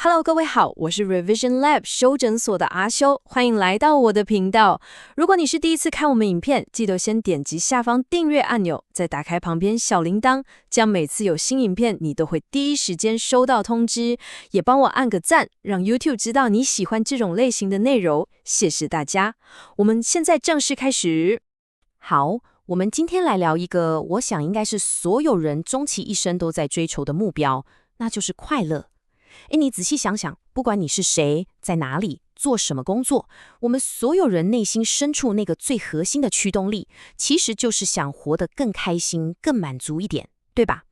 Hello，各位好，我是 Revision Lab 修整所的阿修，欢迎来到我的频道。如果你是第一次看我们影片，记得先点击下方订阅按钮，再打开旁边小铃铛，这样每次有新影片，你都会第一时间收到通知。也帮我按个赞，让 YouTube 知道你喜欢这种类型的内容，谢谢大家。我们现在正式开始。好，我们今天来聊一个，我想应该是所有人终其一生都在追求的目标，那就是快乐。你仔细想想，不管你是谁，在哪里，做什么工作，我们所有人内心深处那个最核心的驱动力，其实就是想活得更开心、更满足一点，对吧？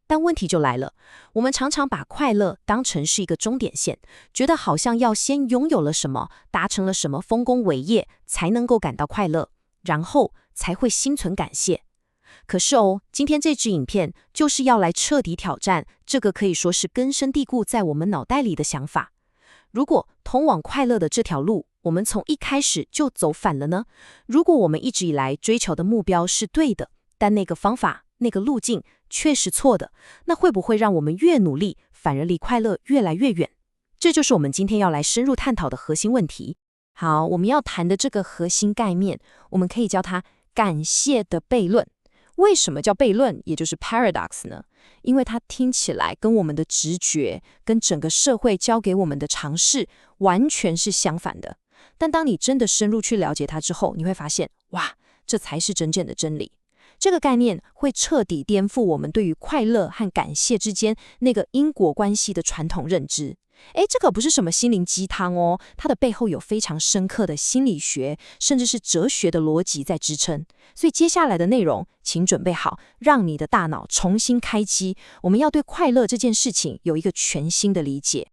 但问题就来了，我们常常把快乐当成是一个终点线，觉得好像要先拥有了什么，达成了什么丰功伟业，才能够感到快乐，然后才会心存感谢。可是今天这支影片就是要来彻底挑战这个可以说是根深蒂固在我们脑袋里的想法。如果通往快乐的这条路，我们从一开始就走反了呢？如果我们一直以来追求的目标是对的，但那个方法、那个路径却是错的，那会不会让我们越努力，反而离快乐越来越远？这就是我们今天要来深入探讨的核心问题。好，我们要谈的这个核心概念，我们可以叫它感谢的悖论。为什么叫悖论，也就是 paradox 呢？因为它听起来跟我们的直觉，跟整个社会教给我们的常识完全是相反的。但当你真的深入去了解它之后，你会发现，哇，这才是真正的真理。这个概念会彻底颠覆我们对于快乐和感谢之间那个因果关系的传统认知。这可不是什么心灵鸡汤哦，它的背后有非常深刻的心理学，甚至是哲学的逻辑在支撑。所以接下来的内容，请准备好，让你的大脑重新开机。我们要对快乐这件事情有一个全新的理解。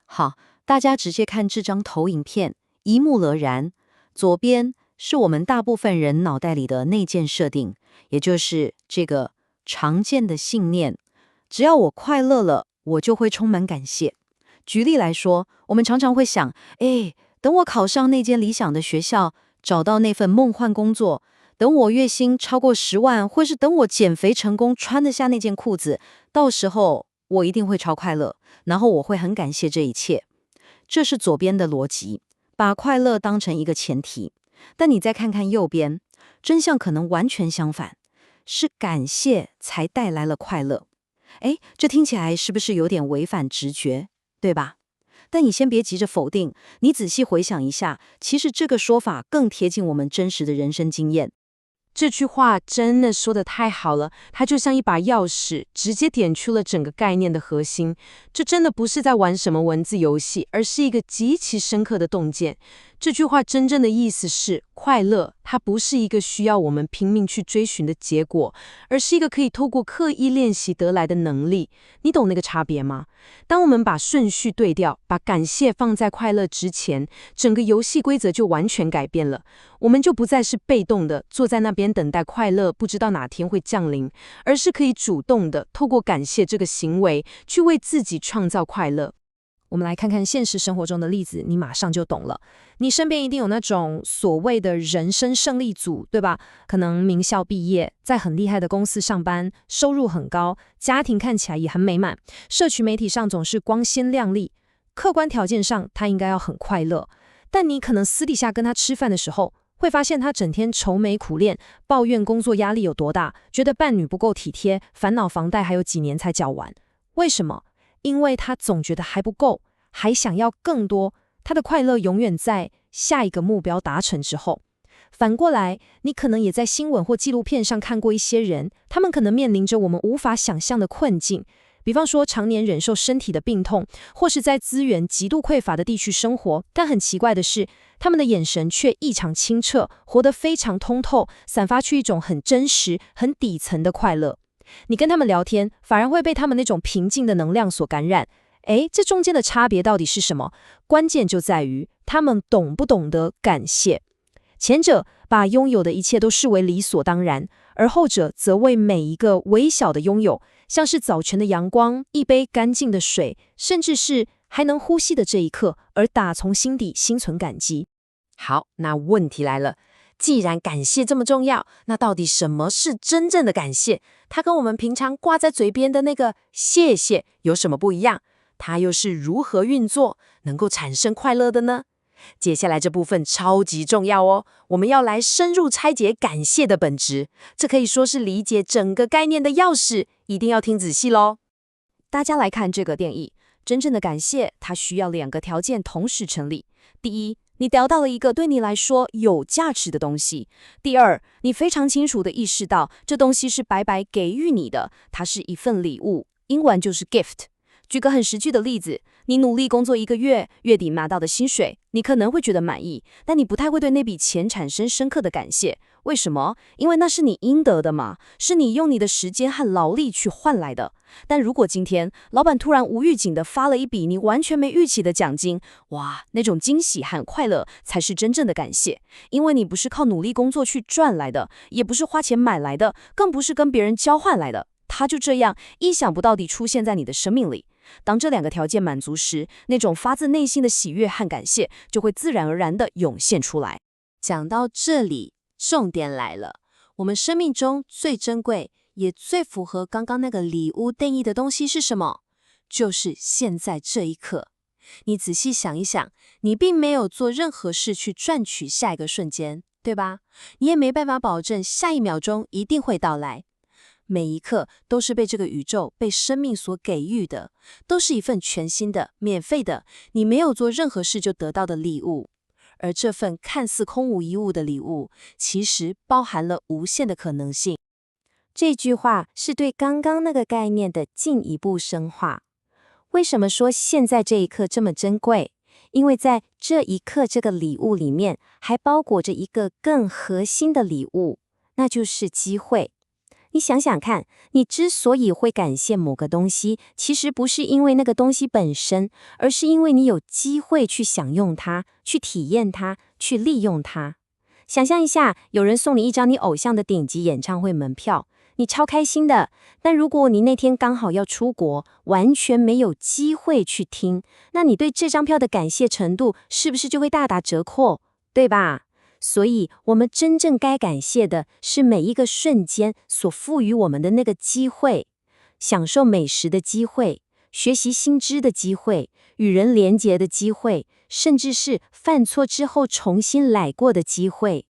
好，大家直接看这张投影片，一目了然。左边是我们大部分人脑袋里的内建设定，也就是这个常见的信念：只要我快乐了，我就会充满感谢。举例来说，我们常常会想，等我考上那间理想的学校，找到那份梦幻工作，等我月薪超过10万，或是等我减肥成功，穿得下那件裤子，到时候我一定会超快乐，然后我会很感谢这一切。这是左边的逻辑，把快乐当成一个前提。但你再看看右边，真相可能完全相反，是感谢才带来了快乐。这听起来是不是有点违反直觉？对吧？但你先别急着否定，你仔细回想一下，其实这个说法更贴近我们真实的人生经验。这句话真的说得太好了，它就像一把钥匙，直接点出了整个概念的核心。这真的不是在玩什么文字游戏，而是一个极其深刻的洞见。这句话真正的意思是，快乐它不是一个需要我们拼命去追寻的结果，而是一个可以透过刻意练习得来的能力。你懂那个差别吗？当我们把顺序对调，把感谢放在快乐之前，整个游戏规则就完全改变了。我们就不再是被动的坐在那边等待快乐不知道哪天会降临，而是可以主动的透过感谢这个行为去为自己创造快乐。我们来看看现实生活中的例子，你马上就懂了。你身边一定有那种所谓的人生胜利组，对吧？可能名校毕业，在很厉害的公司上班，收入很高，家庭看起来也很美满，社群媒体上总是光鲜亮丽，客观条件上他应该要很快乐。但你可能私底下跟他吃饭的时候，会发现他整天愁眉苦脸，抱怨工作压力有多大，觉得伴侣不够体贴，烦恼房贷还有几年才缴完。为什么？因为他总觉得还不够，还想要更多，他的快乐永远在下一个目标达成之后。反过来，你可能也在新闻或纪录片上看过一些人，他们可能面临着我们无法想象的困境，比方说常年忍受身体的病痛，或是在资源极度匮乏的地区生活，但很奇怪的是，他们的眼神却异常清澈，活得非常通透，散发出一种很真实、很底层的快乐。你跟他们聊天，反而会被他们那种平静的能量所感染。这中间的差别到底是什么？关键就在于他们懂不懂得感谢。前者把拥有的一切都视为理所当然，而后者则为每一个微小的拥有，像是早晨的阳光、一杯干净的水，甚至是还能呼吸的这一刻，而打从心底心存感激。好，那问题来了，既然感谢这么重要，那到底什么是真正的感谢？它跟我们平常挂在嘴边的那个谢谢有什么不一样？它又是如何运作，能够产生快乐的呢？接下来这部分超级重要哦，我们要来深入拆解感谢的本质，这可以说是理解整个概念的钥匙，一定要听仔细咯。大家来看这个定义，真正的感谢，它需要2个条件同时成立。第一，你得到了一个对你来说有价值的东西；第二，你非常清楚地意识到这东西是白白给予你的，它是一份礼物，英文就是 gift。举个很实际的例子，你努力工作1个月，月底拿到的薪水，你可能会觉得满意，但你不太会对那笔钱产生深刻的感谢。为什么？因为那是你应得的嘛，是你用你的时间和劳力去换来的。但如果今天老板突然无预警地发了一笔你完全没预期的奖金，哇，那种惊喜和快乐才是真正的感谢，因为你不是靠努力工作去赚来的，也不是花钱买来的，更不是跟别人交换来的，它就这样意想不到地出现在你的生命里。当这2个条件满足时，那种发自内心的喜悦和感谢就会自然而然地涌现出来。讲到这里，重点来了，我们生命中最珍贵也最符合刚刚那个礼物定义的东西是什么？就是现在这一刻。你仔细想一想，你并没有做任何事去赚取下一个瞬间，对吧？你也没办法保证下一秒钟一定会到来。每一刻都是被这个宇宙、被生命所给予的，都是一份全新的、免费的，你没有做任何事就得到的礼物。而这份看似空无一物的礼物，其实包含了无限的可能性。这句话是对刚刚那个概念的进一步深化。为什么说现在这一刻这么珍贵？因为在这一刻这个礼物里面，还包裹着一个更核心的礼物，那就是机会。你想想看，你之所以会感谢某个东西，其实不是因为那个东西本身，而是因为你有机会去享用它，去体验它，去利用它。想象一下，有人送你一张你偶像的顶级演唱会门票，你超开心的，但如果你那天刚好要出国，完全没有机会去听，那你对这张票的感谢程度是不是就会大打折扣，对吧？所以我们真正该感谢的是每一个瞬间所赋予我们的那个机会，享受美食的机会，学习新知的机会，与人连结的机会，甚至是犯错之后重新来过的机会。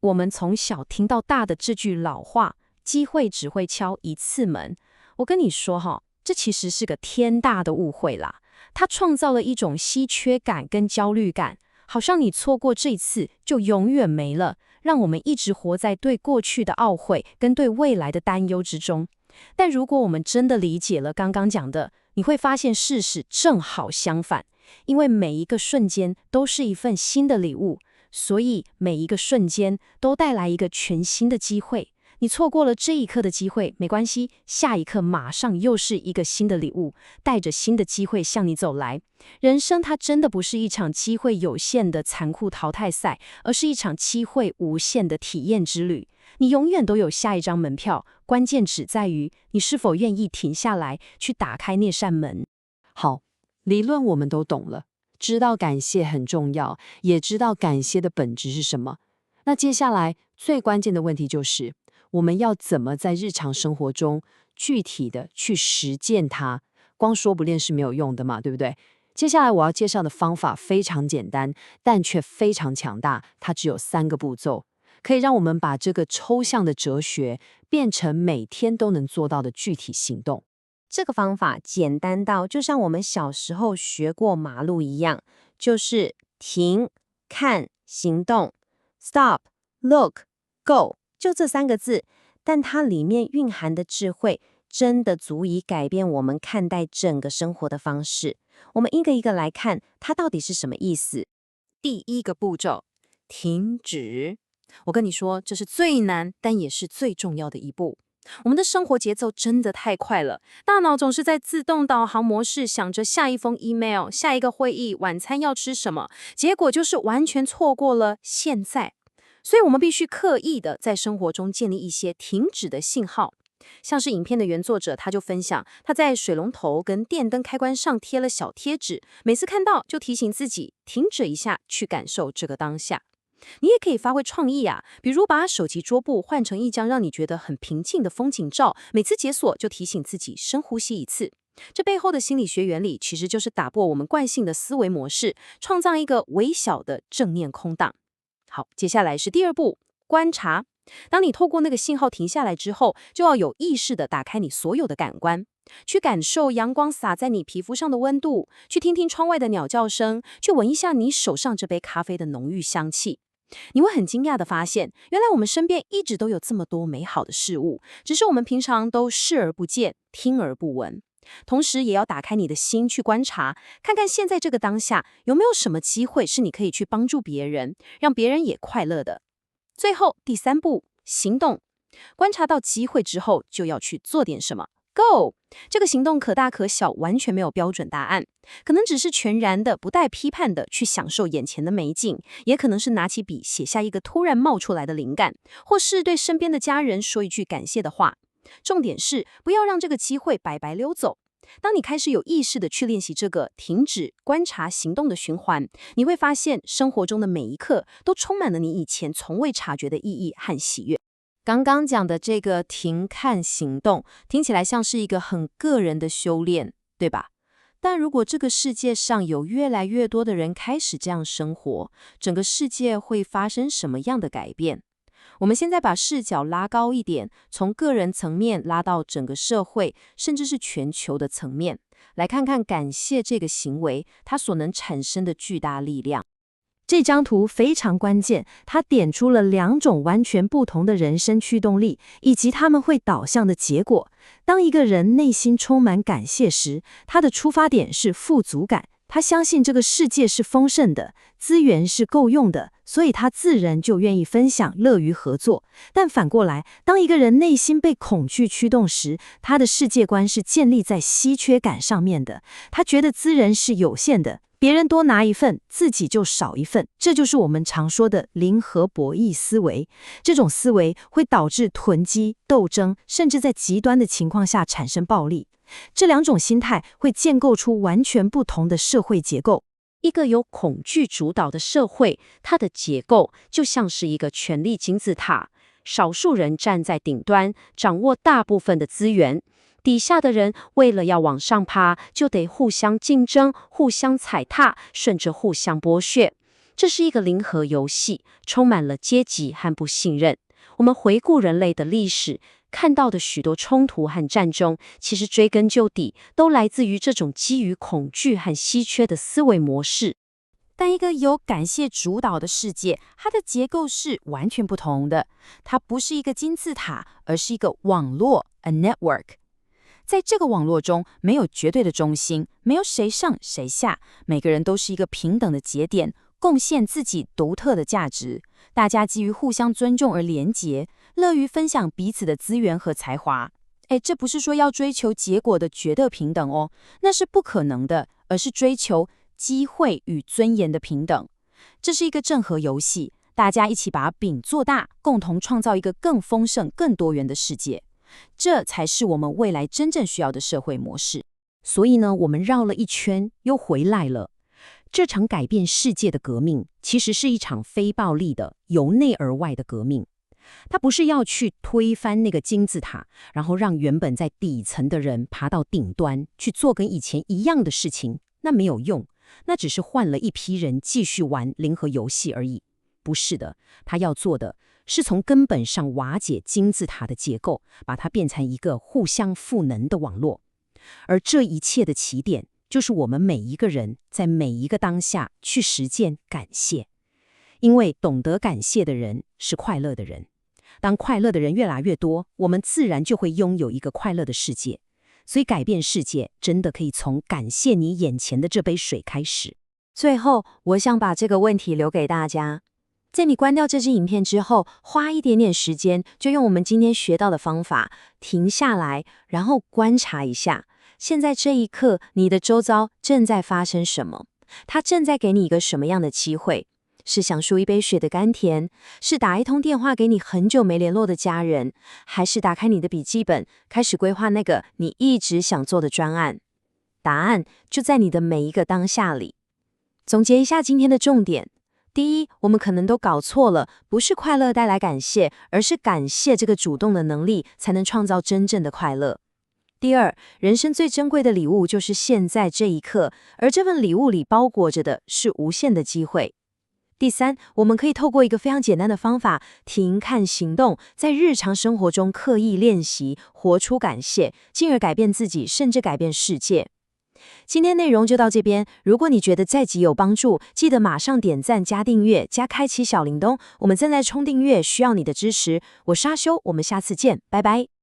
我们从小听到大的这句老话，机会只会敲一次门。我跟你说哈，这其实是个天大的误会啦，它创造了一种稀缺感跟焦虑感，好像你错过这次就永远没了，让我们一直活在对过去的懊悔跟对未来的担忧之中。但如果我们真的理解了刚刚讲的，你会发现事实正好相反，因为每一个瞬间都是一份新的礼物，所以每一个瞬间都带来一个全新的机会。你错过了这一刻的机会，没关系，下一刻马上又是一个新的礼物，带着新的机会向你走来。人生它真的不是一场机会有限的残酷淘汰赛，而是一场机会无限的体验之旅。你永远都有下一张门票，关键只在于你是否愿意停下来，去打开那扇门。好，理论我们都懂了，知道感谢很重要，也知道感谢的本质是什么。那接下来最关键的问题就是，我们要怎么在日常生活中具体的去实践它？光说不练是没有用的嘛，对不对？接下来我要介绍的方法非常简单，但却非常强大，它只有3个步骤，可以让我们把这个抽象的哲学变成每天都能做到的具体行动。这个方法简单到就像我们小时候学过马路一样，就是停、看、行动 ，stop、look、go， 就这3个字，但它里面蕴含的智慧真的足以改变我们看待整个生活的方式。我们一个一个来看，它到底是什么意思。第一个步骤，停止。我跟你说，这是最难，但也是最重要的一步。我们的生活节奏真的太快了，大脑总是在自动导航模式，想着下一封 email、下一个会议、晚餐要吃什么，结果就是完全错过了现在。所以我们必须刻意的在生活中建立一些停止的信号。像是影片的原作者，他就分享他在水龙头跟电灯开关上贴了小贴纸，每次看到就提醒自己停止一下，去感受这个当下。你也可以发挥创意啊，比如把手机桌布换成一张让你觉得很平静的风景照，每次解锁就提醒自己深呼吸一次。这背后的心理学原理其实就是打破我们惯性的思维模式，创造一个微小的正念空档。好，接下来是第二步，观察。当你透过那个信号停下来之后，就要有意识地打开你所有的感官，去感受阳光洒在你皮肤上的温度，去听听窗外的鸟叫声，去闻一下你手上这杯咖啡的浓郁香气。你会很惊讶地发现，原来我们身边一直都有这么多美好的事物，只是我们平常都视而不见，听而不闻。同时也要打开你的心去观察，看看现在这个当下有没有什么机会是你可以去帮助别人，让别人也快乐的。最后第三步，行动。观察到机会之后，就要去做点什么。Go！ 这个行动可大可小，完全没有标准答案。可能只是全然的、不带批判的去享受眼前的美景，也可能是拿起笔写下一个突然冒出来的灵感，或是对身边的家人说一句感谢的话。重点是不要让这个机会白白溜走。当你开始有意识的去练习这个停止、观察、行动的循环，你会发现生活中的每一刻都充满了你以前从未察觉的意义和喜悦。刚刚讲的这个停看行动，听起来像是一个很个人的修炼，对吧？但如果这个世界上有越来越多的人开始这样生活，整个世界会发生什么样的改变？我们现在把视角拉高一点，从个人层面拉到整个社会，甚至是全球的层面，来看看感谢这个行为它所能产生的巨大力量。这张图非常关键，它点出了2种完全不同的人生驱动力，以及他们会导向的结果。当一个人内心充满感谢时，他的出发点是富足感，他相信这个世界是丰盛的，资源是够用的，所以他自然就愿意分享，乐于合作。但反过来，当一个人内心被恐惧驱动时，他的世界观是建立在稀缺感上面的，他觉得资源是有限的，别人多拿一份，自己就少一份，这就是我们常说的零和博弈思维。这种思维会导致囤积、斗争，甚至在极端的情况下产生暴力。这2种心态会建构出完全不同的社会结构。一个由恐惧主导的社会，它的结构就像是一个权力金字塔，少数人站在顶端，掌握大部分的资源。底下的人为了要往上爬，就得互相竞争、互相踩踏，甚至互相剥削。这是一个零和游戏，充满了阶级和不信任。我们回顾人类的历史，看到的许多冲突和战争，其实追根究底，都来自于这种基于恐惧和稀缺的思维模式。但一个由感谢主导的世界，它的结构是完全不同的。它不是一个金字塔，而是一个网络 ，a network。在这个网络中，没有绝对的中心，没有谁上谁下，每个人都是一个平等的节点，贡献自己独特的价值。大家基于互相尊重而连结，乐于分享彼此的资源和才华。这不是说要追求结果的绝对平等哦，那是不可能的，而是追求机会与尊严的平等。这是一个正和游戏，大家一起把饼做大，共同创造一个更丰盛、更多元的世界。这才是我们未来真正需要的社会模式。所以呢，我们绕了一圈又回来了。这场改变世界的革命，其实是一场非暴力的、由内而外的革命。它不是要去推翻那个金字塔，然后让原本在底层的人爬到顶端，去做跟以前一样的事情，那没有用，那只是换了一批人继续玩零和游戏而已。不是的，他要做的是从根本上瓦解金字塔的结构，把它变成一个互相赋能的网络。而这一切的起点，就是我们每一个人在每一个当下去实践感谢。因为懂得感谢的人是快乐的人，当快乐的人越来越多，我们自然就会拥有一个快乐的世界。所以改变世界真的可以从感谢你眼前的这杯水开始。最后，我想把这个问题留给大家。在你关掉这支影片之后，花一点点时间，就用我们今天学到的方法，停下来，然后观察一下，现在这一刻，你的周遭正在发生什么？它正在给你一个什么样的机会？是享受一杯水的甘甜，是打一通电话给你很久没联络的家人，还是打开你的笔记本，开始规划那个你一直想做的专案？答案就在你的每一个当下里。总结一下今天的重点。第一，我们可能都搞错了，不是快乐带来感谢，而是感谢这个主动的能力才能创造真正的快乐。第二，人生最珍贵的礼物就是现在这一刻，而这份礼物里包裹着的是无限的机会。第三，我们可以透过一个非常简单的方法，停、看、行动，在日常生活中刻意练习，活出感谢，进而改变自己，甚至改变世界。今天内容就到这边，如果你觉得在集有帮助，记得马上点赞、加订阅、加开启小铃铛。我们正在冲订阅，需要你的支持。我是阿修，我们下次见，拜拜。